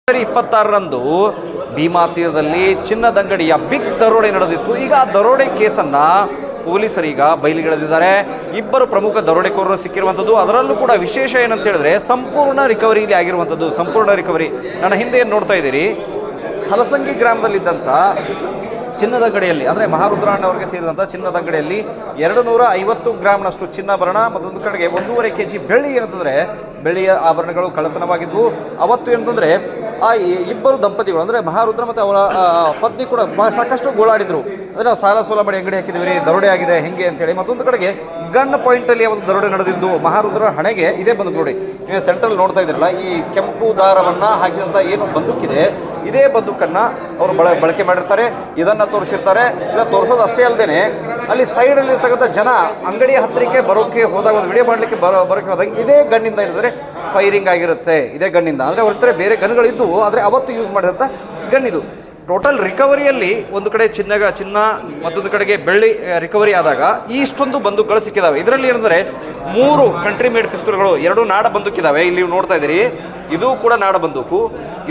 26ರಂದು ಭೀಮಾ ತೀರದಲ್ಲಿ ಚಿನ್ನದಂಗಡಿಯ ಬಿಗ್ ದರೋಡೆ ನಡೆದಿತ್ತು. ಈಗ ಆ ದರೋಡೆ ಕೇಸನ್ನು ಪೊಲೀಸರೀಗ ಬಯಲಿಗೆಳೆದಿದ್ದಾರೆ. ಇಬ್ಬರು ಪ್ರಮುಖ ದರೋಡೆಕೋರರು ಸಿಕ್ಕಿರುವಂಥದ್ದು. ಅದರಲ್ಲೂ ಕೂಡ ವಿಶೇಷ ಏನಂತ ಹೇಳಿದ್ರೆ ಸಂಪೂರ್ಣ ರಿಕವರಿ ಇಲ್ಲಿ ಆಗಿರುವಂಥದ್ದು. ಸಂಪೂರ್ಣ ರಿಕವರಿ. ನನ್ನ ಹಿಂದೆ ಏನು ನೋಡ್ತಾ ಇದ್ದೀರಿ, ಹಲಸಂಗಿ ಗ್ರಾಮದಲ್ಲಿದ್ದಂಥ ಚಿನ್ನದ ಅಂಗಡಿಯಲ್ಲಿ ಅಂದರೆ ಮಹಾರುದ್ರಣ್ಣ ಅವರಿಗೆ ಸೇರಿದಂಥ ಚಿನ್ನದ ಅಂಗಡಿಯಲ್ಲಿ 250 ಗ್ರಾಮ್ನಷ್ಟು ಚಿನ್ನಾಭರಣ ಮತ್ತೊಂದು ಕಡೆಗೆ 1.5 kg ಬೆಳ್ಳಿ ಏನಂತಂದರೆ ಬೆಳ್ಳಿಯ ಆಭರಣಗಳು ಕಳ್ಳತನವಾಗಿದ್ವು. ಅವತ್ತು ಏನಂತಂದರೆ ಆ ಇಬ್ಬರು ದಂಪತಿಗಳು ಅಂದರೆ ಮಹಾರುದ್ರ ಮತ್ತು ಅವರ ಪತ್ನಿ ಕೂಡ ಸಾಕಷ್ಟು ಗೋಳಾಡಿದರು. ಅಂದರೆ ನಾವು ಸಾಲ ಸೋಲ ಮಾಡಿ ಅಂಗಡಿ ಹಾಕಿದ್ದೀವಿ, ದರೋಡೆ ಆಗಿದೆ ಹೆಂಗೆ ಅಂತೇಳಿ. ಮತ್ತೊಂದು ಕಡೆಗೆ ಗನ್ ಪಾಯಿಂಟಲ್ಲಿ ಒಂದು ದರೋಡೆ ನಡೆದಿದ್ದು. ಮಹಾರುದ್ರ ಹಣೆಗೆ ಇದೇ ಬಂದೂಕು ನೋಡಿ, ನೀವು ಸೆಂಟ್ರಲ್ ನೋಡ್ತಾ ಇದ್ದೀರಲ್ಲ, ಈ ಕೆಂಪು ದಾರವನ್ನು ಹಾಕಿದಂಥ ಏನು ಬಂದೂಕಿದೆ ಇದೇ ಬಂದೂಕನ್ನು ಅವರು ಬಳಕೆ ಮಾಡಿರ್ತಾರೆ. ಇದನ್ನು ತೋರಿಸಿರ್ತಾರೆ. ಇದನ್ನು ತೋರಿಸೋದು ಅಷ್ಟೇ ಅಲ್ಲದೆ ಅಲ್ಲಿ ಸೈಡಲ್ಲಿ ಇರ್ತಕ್ಕಂಥ ಜನ ಅಂಗಡಿಯ ಹತ್ತಿರಕ್ಕೆ ಬರೋಕ್ಕೆ ಹೋದಾಗ ಒಂದು ವಿಡಿಯೋ ಮಾಡಲಿಕ್ಕೆ ಬರೋಕ್ಕೆ ಹೋದಾಗ ಇದೇ ಗನ್ನಿಂದ ಏನಿದ್ರೆ ಫೈರಿಂಗ್ ಆಗಿರುತ್ತೆ. ಇದೇ ಗನ್ನಿಂದ ಅಂದರೆ ಅವ್ರ ಹತ್ರ ಬೇರೆ ಗನ್ಗಳಿದ್ದು ಆದರೆ ಅವತ್ತು ಯೂಸ್ ಮಾಡಿದಂಥ ಗನ್ ಇದು. ಟೋಟಲ್ ರಿಕವರಿಯಲ್ಲಿ ಒಂದು ಕಡೆ ಚಿನ್ನ ಮತ್ತೊಂದು ಕಡೆಗೆ ಬೆಳ್ಳಿ ರಿಕವರಿ ಆದಾಗ ಇಷ್ಟೊಂದು ಬಂದೂಕುಗಳು ಸಿಕ್ಕಿದಾವೆ. ಇದರಲ್ಲಿ ಏನಂದರೆ 3 ಕಂಟ್ರಿ ಮೇಡ್ ಪಿಸ್ತೂಲ್ಗಳು, 2 ನಾಡ ಬಂದೂಕಿದ್ದಾವೆ. ಇಲ್ಲಿ ನೀವು ನೋಡ್ತಾ ಇದ್ದೀರಿ, ಇದು ಕೂಡ ನಾಡ ಬಂದೂಕು,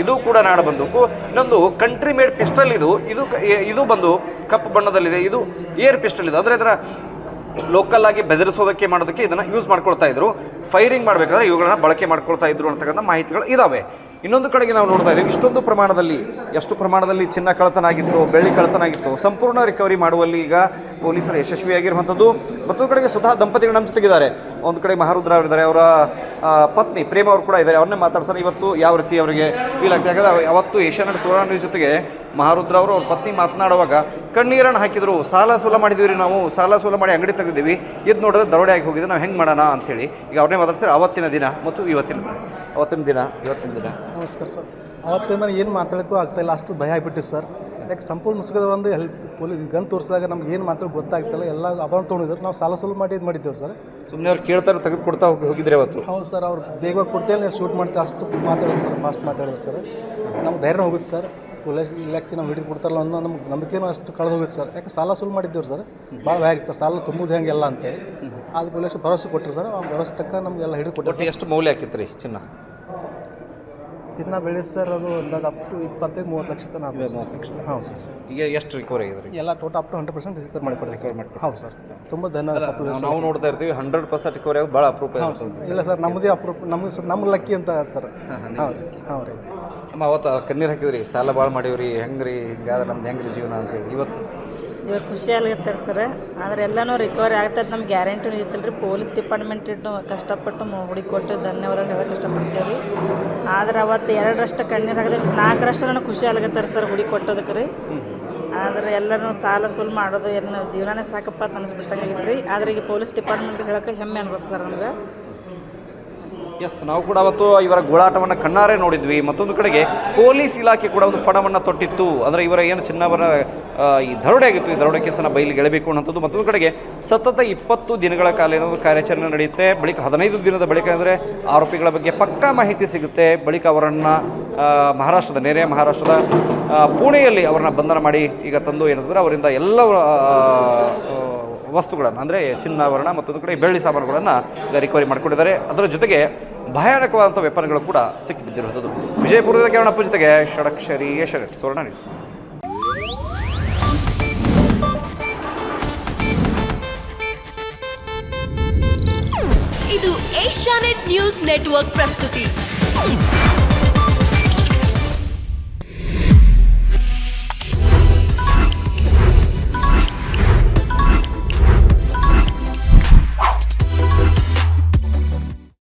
ಇದು ಕೂಡ ನಾಡ ಬಂದೂಕು. ಇನ್ನೊಂದು ಕಂಟ್ರಿ ಮೇಡ್ ಪಿಸ್ಟಲ್ ಇದು ಬಂದು ಕಪ್ಪು ಬಣ್ಣದಲ್ಲಿದೆ. ಇದು ಏರ್ ಪಿಸ್ಟಲ್ ಇದೆ. ಅಂದರೆ ಇದರ ಲೋಕಲ್ ಆಗಿ ಬೆದರಿಸೋದಕ್ಕೆ ಮಾಡೋದಕ್ಕೆ ಇದನ್ನು ಯೂಸ್ ಮಾಡ್ಕೊಳ್ತಾ ಇದ್ರು. ಫೈರಿಂಗ್ ಮಾಡಬೇಕಾದ್ರೆ ಇವುಗಳನ್ನ ಬಳಕೆ ಮಾಡ್ಕೊಳ್ತಾ ಇದ್ರು ಅಂತಕ್ಕಂಥ ಮಾಹಿತಿಗಳು ಇದ್ದಾವೆ. ಇನ್ನೊಂದು ಕಡೆಗೆ ನಾವು ನೋಡ್ತಾ ಇದ್ದೀವಿ, ಇಷ್ಟೊಂದು ಪ್ರಮಾಣದಲ್ಲಿ ಎಷ್ಟು ಪ್ರಮಾಣದಲ್ಲಿ ಚಿನ್ನ ಕಳ್ಳತನ ಆಗಿತ್ತು, ಬೆಳ್ಳಿ ಕಳ್ಳತನ ಆಗಿತ್ತು, ಸಂಪೂರ್ಣ ರಿಕವರಿ ಮಾಡುವಲ್ಲಿ ಈಗ ಪೊಲೀಸರು ಯಶಸ್ವಿಯಾಗಿರುವಂಥದ್ದು. ಮತ್ತೊಂದು ಕಡೆಗೆ ಸ್ವತಃ ದಂಪತಿಗಳು ನಮ್ಮ ಜೊತೆಗಿದ್ದಾರೆ. ಒಂದು ಕಡೆ ಮಹಾರುದ್ರ ಅವರಿದ್ದಾರೆ, ಅವರ ಪತ್ನಿ ಪ್ರೇಮ ಅವರು ಕೂಡ ಇದ್ದಾರೆ. ಅವ್ರನ್ನೇ ಮಾತಾಡ್ತಾರೆ ಇವತ್ತು ಯಾವ ರೀತಿ ಅವರಿಗೆ ಫೀಲ್ ಆಗ್ತದೆ. ಯಾಕಂದರೆ ಅವತ್ತು ಏಷ್ಯಾನೆಟ್ ಸುವರ್ಣ ನ್ಯೂಸ್ ಜೊತೆಗೆ ಮಹಾರುದ್ರ ಅವರು ಅವ್ರ ಪತ್ನಿ ಮಾತನಾಡುವಾಗ ಕಣ್ಣೀರನ್ನು ಹಾಕಿದರು. ಸಾಲ ಸೋಲ ಮಾಡಿದ್ದೀವಿ ರೀ, ನಾವು ಸಾಲ ಸೋಲ ಮಾಡಿ ಅಂಗಡಿ ತೆಗೆದಿದ್ದೀವಿ, ಇದು ನೋಡಿದ್ರೆ ದರೋಡೆ ಆಗಿ ಹೋಗಿದೆ, ನಾವು ಹೆಂಗೆ ಮಾಡೋಣ ಅಂಥೇಳಿ ಈಗ ಅವ್ರನ್ನೇ ಮಾತಾಡ್ತಾರೆ. ಅವತ್ತಿನ ದಿನ ಮತ್ತು ಇವತ್ತಿನ ದಿನ. ನಮಸ್ಕಾರ ಸರ್. ಅವತ್ತಿನ ಏನು ಮಾತಾಡೋಕ್ಕೂ ಆಗ್ತಾಯಿಲ್ಲ, ಅಷ್ಟು ಭಯ ಆಗಿಬಿಟ್ಟಿತ್ತು ಸರ್. ಯಾಕೆ ಸಂಪೂರ್ಣ ಮುಸುಕದವರಂದು ಪೊಲೀಸ್ ಗನ್ ತೋರಿಸಿದಾಗ ನಮ್ಗೆ ಏನು ಮಾತ್ರ ಗೊತ್ತಾಗ್ತಿಲ್ಲ. ಎಲ್ಲ ಆಭರಣ ತೊಗೊಂಡಿದ್ರು, ನಾವು ಸಾಲ ಸೋಲು ಮಾಡಿದ್ದೇವೆ ಸರ್. ಸುಮ್ಮನೆ ಅವ್ರು ಕೇಳ್ತಾರೆ, ತೆಗೆದು ಕೊಡ್ತಾ ಹೋಗಿದ್ರೆ ಅವತ್ತು. ಹೌದು ಸರ್, ಅವ್ರು ಬೇಗ ಕೊಡ್ತೇವೆ ಶೂಟ್ ಮಾಡ್ತಾ ಅಷ್ಟು ಮಾತಾಡೋದು ಸರ್, ಫಾಸ್ಟ್ ಮಾತಾಡೋದು ಸರ್. ನಮ್ಗೆ ಧೈರ್ಯ ಹೋಗುತ್ತೆ ಸರ್. ಪೊಲೀಸ್ ಇಲಾಖೆ ನಾವು ಹಿಡಿದು ಕೊಡ್ತಾರಲ್ಲ ಅನ್ನೋ ನಮ್ಗೆ ನಂಬಿಕೆನೂ ಅಷ್ಟು ಕಳೆದು ಹೋಗುತ್ತೆ ಸರ್. ಯಾಕೆ ಸಾಲ ಸೋಲು ಮಾಡಿದ್ದೇವೆ ಸರ್, ಭಾಳ ಹೇಗೆ ಸರ್ ಸಾಲ ತುಂಬುದು ಹೆಂಗೆಲ್ಲ ಅಂತೇಳಿ ಅದು ಪೊಲೀಸ್ ಭರವಸೆ ಕೊಟ್ಟರು ಸರ್. ಆ ಭರವಸೆ ತಕ್ಕ ನಮಗೆಲ್ಲ ಹಿಡಿದು ಕೊಟ್ಟರು. ಎಷ್ಟು ಮೌಲ್ಯ ಹಾಕಿತ್ತು ರೀ ಚಿನ್ನ ಬೆಳೆ ಸರ್? ಅದು ಅಂದಾಜು ಅಪ್ ಟು 25-30 ಲಕ್ಷ ತನಕ. 30 ಲಕ್ಷ. ಹೌದು ಸರ್. ಈಗ ಎಷ್ಟು ರಿಕವರಿ ಆಗಿದೆ? ಎಲ್ಲ ಟೋಟಲ್ ಅಪ್ ಟು 100% ರಿಕವರ್ ಮಾಡಿಕೊಡ್ತೀವಿ. ಹೌದು ಸರ್, ತುಂಬ ಧನ್ಯವಾದ. ನಾವು ನೋಡ್ತಾ ಇರ್ತೀವಿ 100% ರಿಕವರಿ ಆಗೋದು ಭಾಳ ಅಪರೂಪ. ಇಲ್ಲ ಸರ್, ನಮ್ಮದೇ ಅಪರೂಪ, ನಮ್ಮ ಲಕ್ಕಿ ಅಂತ ಸರ್. ಹೌದು ಹೌದು ರೀ. ನಮ್ಮ ಅವತ್ತು ಕಣ್ಣೀರು ಹಾಕಿದ್ರಿ, ಸಾಲ ಭಾಳ ಮಾಡೀವ್ರಿ, ಹೆಂಗೆ ರೀ ಹಿಂಗಾದ್ರೆ ನಮ್ದು ಹೆಂಗೆ ರೀ ಜೀವನ ಅಂತೇಳಿ. ಇವಾಗ ಖುಷಿ ಆಗ್ಲತ್ತಾರೆ ಸರ್. ಆದರೆ ಎಲ್ಲನೂ ರಿಕವರಿ ಆಗ್ತದೆ ನಮ್ಗೆ ಗ್ಯಾರಂಟಿನೂ ಇತ್ತಲ್ಲ ರೀ. ಪೊಲೀಸ್ ಡಿಪಾರ್ಟ್ಮೆಂಟ್ ಕಷ್ಟಪಟ್ಟು ಹುಡುಕೊಟ್ಟು ಧನ್ಯವಾದ ಹೇಳೋಕೆ ಇಷ್ಟಪಡ್ತೀವಿ ರೀ. ಆದ್ರೆ ಅವತ್ತು 2ರಷ್ಟು ಕಣ್ಣೀರು ಹಾಕಿದ್ರೆ 4ರಷ್ಟು ನನಗೆ ಖುಷಿ ಆಗ್ಲತ್ತಾರೆ ಸರ್ ಹುಡುಕೊಟ್ಟೋದಕ್ಕೆ ರೀ. ಆದರೆ ಎಲ್ಲರೂ ಸಾಲ ಸೋಲು ಮಾಡೋದು ಏನು ಜೀವನನೇ ಸಾಕಪ್ಪ ಅಂತ ಅನಿಸ್ಬಿಟ್ಟಂಗಿತ್ತು ರೀ. ಆದರೆ ಈಗ ಪೊಲೀಸ್ ಡಿಪಾರ್ಟ್ಮೆಂಟ್ ಹೇಳೋಕೆ ಹೆಮ್ಮೆ ಅನ್ಬೋದು ಸರ್ ನಮ್ಗೆ. ಎಸ್, ನಾವು ಕೂಡ ಅವತ್ತು ಇವರ ಗೋಳಾಟವನ್ನು ಕಣ್ಣಾರೆ ನೋಡಿದ್ವಿ. ಮತ್ತೊಂದು ಕಡೆಗೆ ಪೊಲೀಸ್ ಇಲಾಖೆ ಕೂಡ ಒಂದು ಪಣವನ್ನು ತೊಟ್ಟಿತ್ತು. ಅಂದರೆ ಇವರ ಏನು ಚಿನ್ನವರ ಈ ದರೋಡೆ ಆಗಿತ್ತು, ಈ ದರೋಡೆ ಕೇಸನ್ನು ಬಯಲಿಗೆ ಎಳಬೇಕು ಅನ್ನೋಂಥದ್ದು. ಮತ್ತೊಂದು ಕಡೆಗೆ ಸತತ 20 ದಿನಗಳ ಕಾಲ ಏನಾದರೂ ಕಾರ್ಯಾಚರಣೆ ನಡೆಯುತ್ತೆ. ಬಳಿಕ 15 ದಿನದ ಬಳಿಕ ಅಂದರೆ ಆರೋಪಿಗಳ ಬಗ್ಗೆ ಪಕ್ಕಾ ಮಾಹಿತಿ ಸಿಗುತ್ತೆ. ಬಳಿಕ ಅವರನ್ನು ನೆರೆಯ ಮಹಾರಾಷ್ಟ್ರದ ಪುಣೆಯಲ್ಲಿ ಅವರನ್ನ ಬಂಧನ ಮಾಡಿ ಈಗ ತಂದು ಏನಂದರೆ ಅವರಿಂದ ಎಲ್ಲ ವಸ್ತುಗಳನ್ನು ಅಂದರೆ ಚಿನ್ನಾಭರಣ ಮತ್ತೊಂದು ಕಡೆ ಬೆಳ್ಳಿ ಸಾಮಾನುಗಳನ್ನು ರಿಕವರಿ ಮಾಡಿಕೊಂಡಿದ್ದಾರೆ. ಅದರ ಜೊತೆಗೆ ಭಯಾನಕವಾದಂಥ ವೆಪನ್ಗಳು ಕೂಡ ಸಿಕ್ಕಿಬಿದ್ದಿರುವಂಥದ್ದು. ವಿಜಯಪುರದ ಕೇವಣಪ್ಪ ಜೊತೆಗೆ ಷಡಕ್ಷರಿ ಏಷ್ಯಾನೆಟ್ ಸುವರ್ಣ ನ್ಯೂಸ್. ಇದು ಏಷ್ಯಾನೆಟ್ ನ್ಯೂಸ್ ನೆಟ್ವರ್ಕ್ ಪ್ರಸ್ತುತಿ.